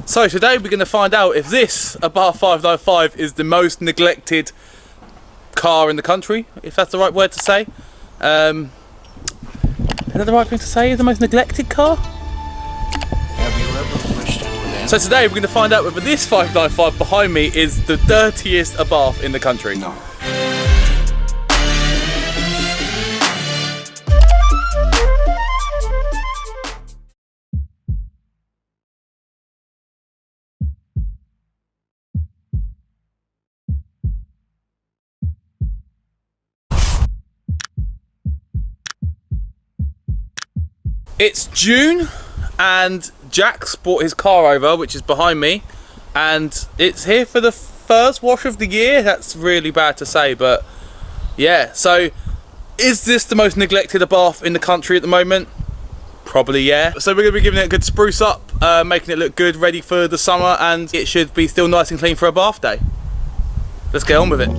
So today we're going to find out if this Abarth 595 is the most neglected car in the country, if that's the right word to say. Is that the right thing to say? Is the most neglected car? Have you ever wished it would end? So today we're going to find out whether this 595 behind me is the dirtiest Abarth in the country. No. It's June and Jack's brought his car over, which is behind me, and it's here for the first wash of the year. That's really bad to say, but yeah. So is this the most neglected Abarth in the country at the moment? Probably, yeah. So we're going to be giving it a good spruce up, making it look good, ready for the summer, and it should be still nice and clean for a bath day. Let's get on with it.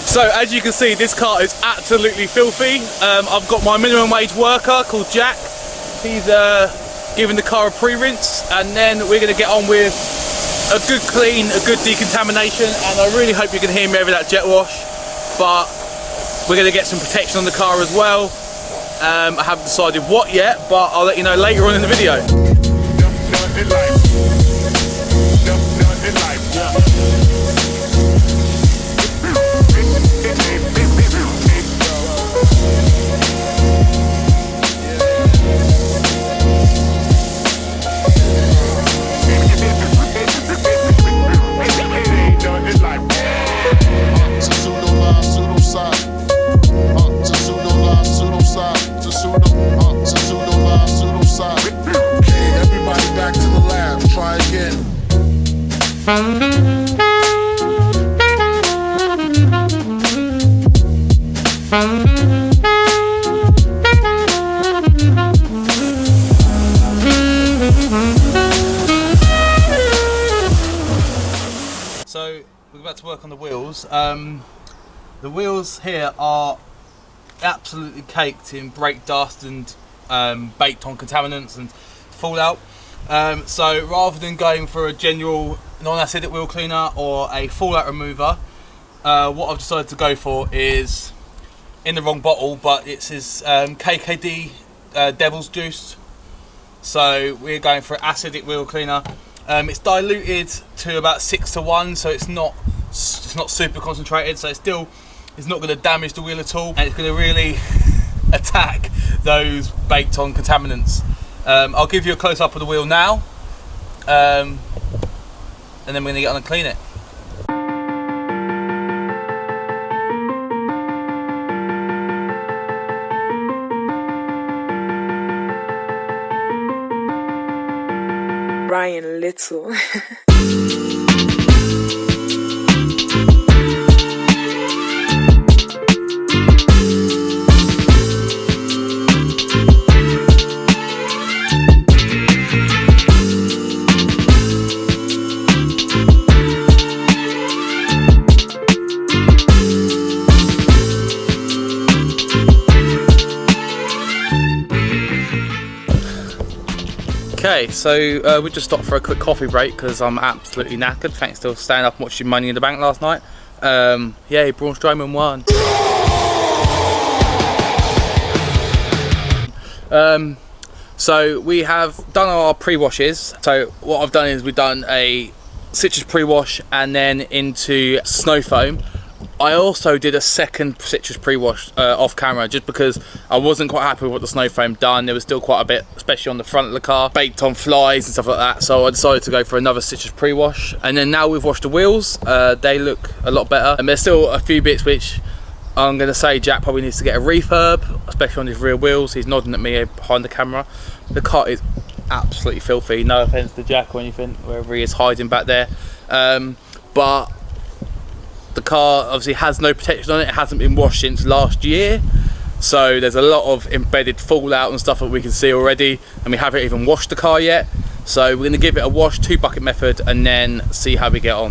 So as you can see, this car is absolutely filthy. I've got my minimum wage worker called Jack. He's giving the car a pre-rinse, and then we're going to get on with a good clean, a good decontamination, and I really hope you can hear me over that jet wash, but we're going to get some protection on the car as well. I haven't decided what yet, but I'll let you know later on in the video. So we're about to work on the wheels. The wheels here are absolutely caked in brake dust and baked on contaminants and fallout. So rather than going for a general non-acidic wheel cleaner or a fallout remover, what I've decided to go for is in the wrong bottle, but it's his KKD Devil's Juice. So we're going for acidic wheel cleaner. It's diluted to about 6:1, so it's not super concentrated. So it's not going to damage the wheel at all, and it's going to really attack those baked on contaminants. I'll give you a close up of the wheel now, and then we're going to get on and clean it. Ryan Little. Okay, so we just stopped for a quick coffee break because I'm absolutely knackered thanks to staying up and watching Money in the Bank last night. Yeah, Braun Strowman won. So we have done our pre-washes. So what I've done is we've done a citrus pre-wash and then into snow foam. I also did a second citrus pre-wash off camera just because I wasn't quite happy with what the snow foam done. There was still quite a bit, especially on the front of the car, baked on flies and stuff like that. So I decided to go for another citrus pre-wash. And then now we've washed the wheels, they look a lot better. And there's still a few bits which I'm going to say Jack probably needs to get a refurb, especially on his rear wheels. He's nodding at me behind the camera. The car is absolutely filthy. No offence to Jack or anything, wherever he is hiding back there. But the car obviously has no protection on it. It hasn't been washed since last year. So there's a lot of embedded fallout and stuff that we can see already. And we haven't even washed the car yet. So we're going to give it a wash, 2 bucket method, and then see how we get on.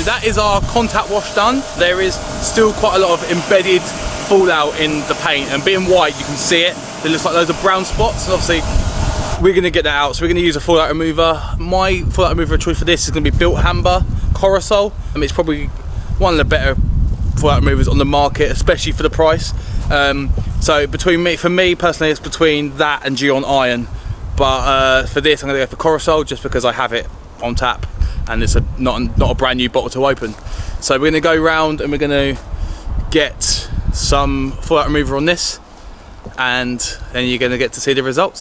That is our contact wash done. There is still quite a lot of embedded fallout in the paint, and being white you can see it. It looks like loads of brown spots, and obviously we're going to get that out, so we're going to use a fallout remover. My fallout remover of choice for this is going to be Built Hamber Corosol. It's probably one of the better fallout removers on the market, especially for the price. So for me personally, it's between that and Geon Iron, but for this I'm going to go for Corosol just because I have it on tap and it's not a brand new bottle to open. So we're going to go round and we're going to get some fallout remover on this, and then you're going to get to see the results.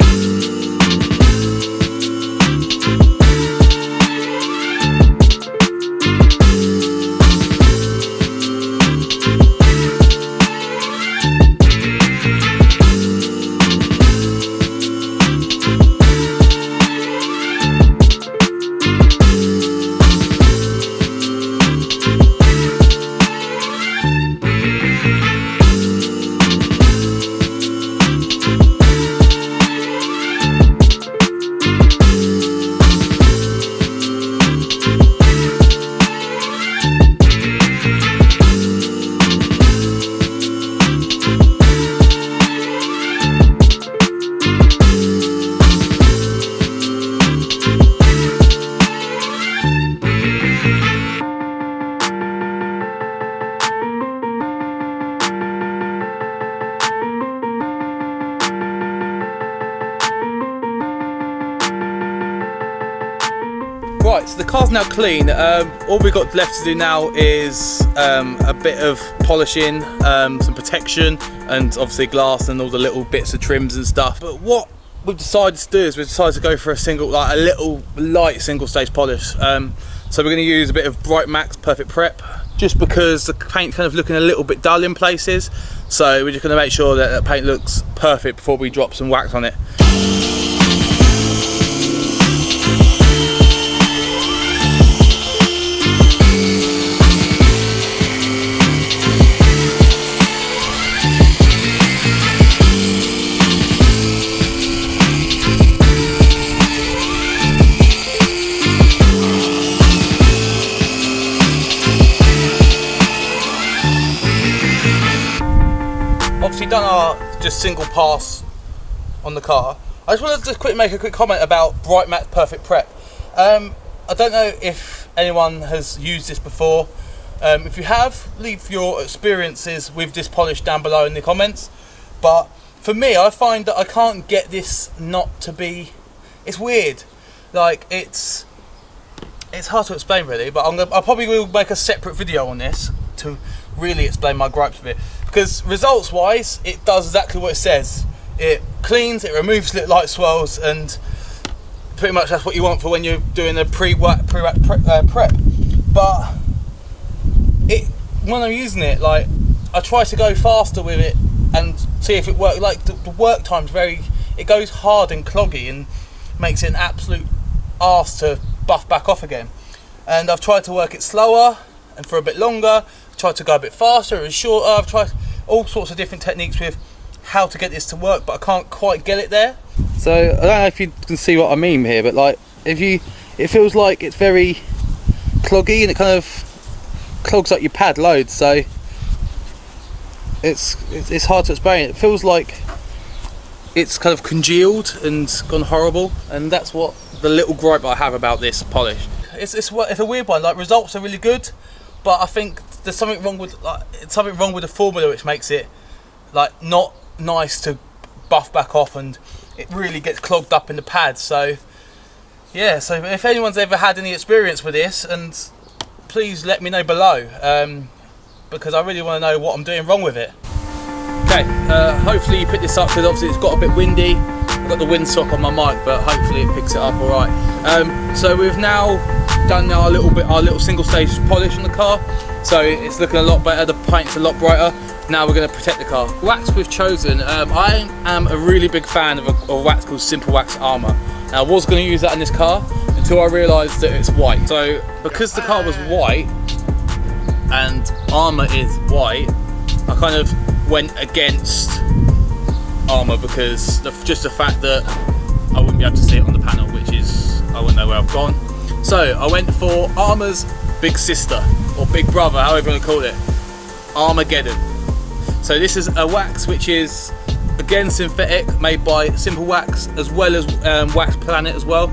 Right, so the car's now clean. All we've got left to do now is a bit of polishing, some protection, and obviously glass and all the little bits of trims and stuff. But what we've decided to do is we've decided to go for a little light single stage polish. So we're going to use a bit of Bright Max Perfect Prep, just because the paint's kind of looking a little bit dull in places. So we're just going to make sure that the paint looks perfect before we drop some wax on it. Obviously done our just single pass on the car. I just wanted to make a quick comment about Bright Max Perfect Prep. I don't know if anyone has used this before. If you have, leave your experiences with this polish down below in the comments. But for me, I find that I can't get this not to be... It's weird. Like, it's hard to explain really, but I probably will make a separate video on this to really explain my gripes with it. Because results wise, it does exactly what it says. It cleans, it removes little light swirls, and pretty much that's what you want for when you're doing a pre-prep. But when I'm using it, like, I try to go faster with it and see if it works. Like the work time's it goes hard and cloggy and makes it an absolute arse to buff back off again. And I've tried to work it slower and for a bit longer. Tried to go a bit faster and shorter. I've tried all sorts of different techniques with how to get this to work, but I can't quite get it there. So I don't know if you can see what I mean here, but like it feels like it's very cloggy and it kind of clogs up your pad loads. So it's hard to explain. It feels like it's kind of congealed and gone horrible, and that's what the little gripe I have about this polish. It's a weird one. Like, results are really good, but I think there's something wrong with the formula which makes it like not nice to buff back off, and it really gets clogged up in the pad. So yeah, so if anyone's ever had any experience with this, and please let me know below, because I really want to know what I'm doing wrong with it. Okay, hopefully you pick this up, because obviously it's got a bit windy. I've got the windsock on my mic, but hopefully it picks it up all right. So we've now done our little single stage polish on the car, so it's looking a lot better. The paint's a lot brighter. Now we're going to protect the car. Wax we've chosen. I am a really big fan of a wax called Simplewax Armour. Now I was going to use that in this car until I realised that it's white. So because the car was white and Armour is white, I kind of went against Armour, because just the fact that I wouldn't be able to see it on the panel, which is, I wouldn't know where I've gone. So I went for Armour's big sister, or big brother, however you want to call it, Armageddon. So this is a wax which is again synthetic, made by Simplewax as well as Wax Planet as well.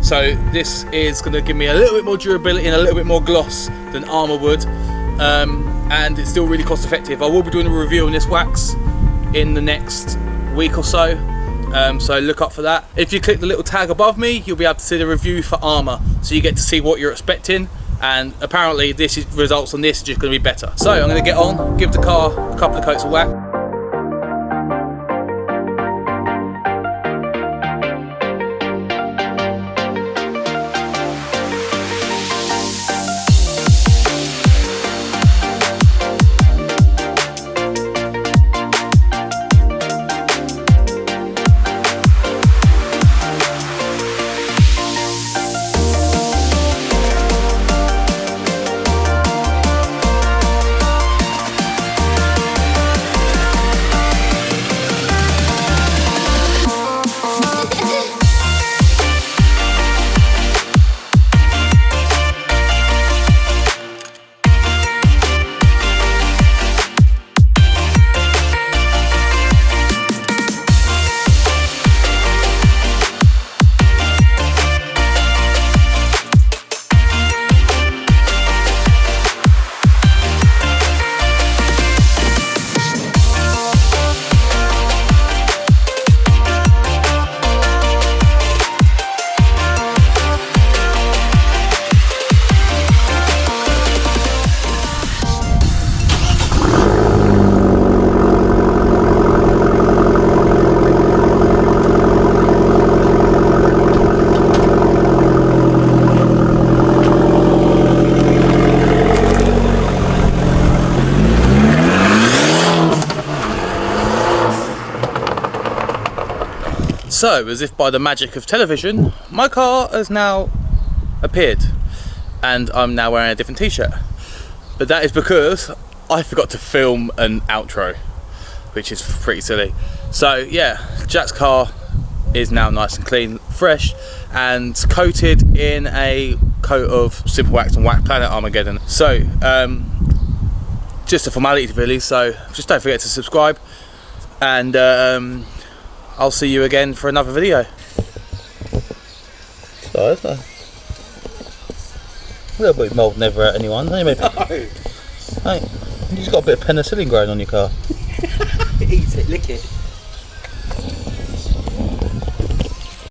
So this is going to give me a little bit more durability and a little bit more gloss than Armour would, and it's still really cost effective. I will be doing a review on this wax in the next week or so, so look up for that. If you click the little tag above me, you'll be able to see the review for Armour, so you get to see what you're expecting, and apparently results on this are just going to be better. So I'm going to get on, give the car a couple of coats of wax. So, as if by the magic of television, my car has now appeared, and I'm now wearing a different t-shirt. But that is because I forgot to film an outro, which is pretty silly. So yeah, Jack's car is now nice and clean, fresh, and coated in a coat of Simplewax and Wax Planet Armageddon. So just a formality really, so just don't forget to subscribe, and I'll see you again for another video. So, isn't it? A little bit of mould never hurt anyone, don't you, maybe? No. Hey, you just got a bit of penicillin growing on your car. Eat it, lick it.